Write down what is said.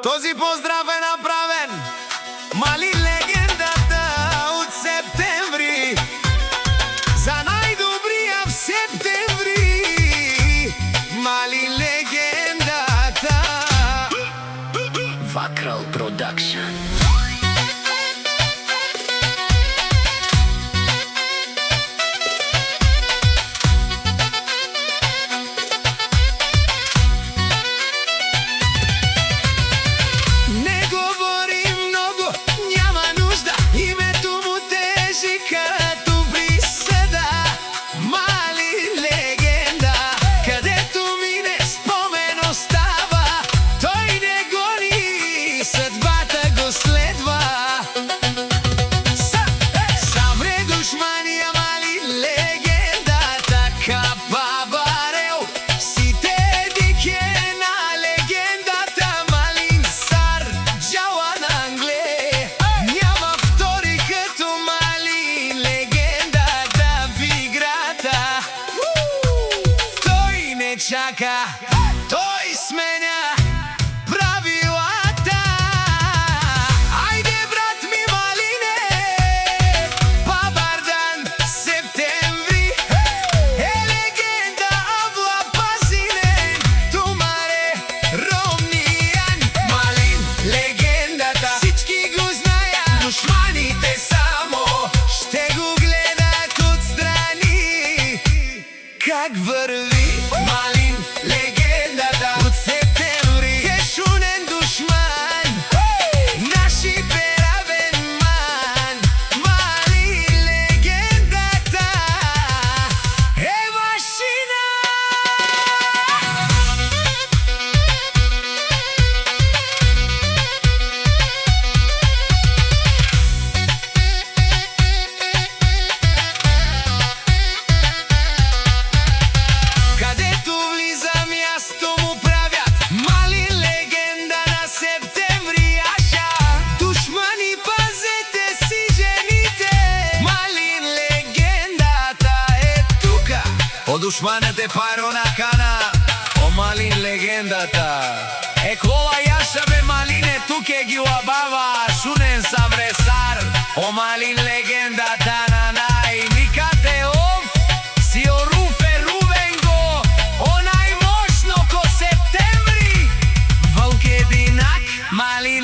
Този поздрав е направен Мали легендата от септември за најдобрија в септември. Мали легендата Вакрал Продакшн. Чака, тој сменя правилата. Ајде брат ми малине, бабардан септември е легенда авла пазинен, тумаре ромнијан. Малин легендата сички го знаја, душманите само ще го гледат отстрани как врви. Малин легендата от септември е шунен душман, наши перавен ман. Мали легендата е машина. Душманът е паро на кана, о Малин легендата е кола јаша бе малине, туке ги лабава шунен савресар. О Малин легендата на најникате ов си о руфе рувенго, о најмощно ко септември. Вълк единак, Малин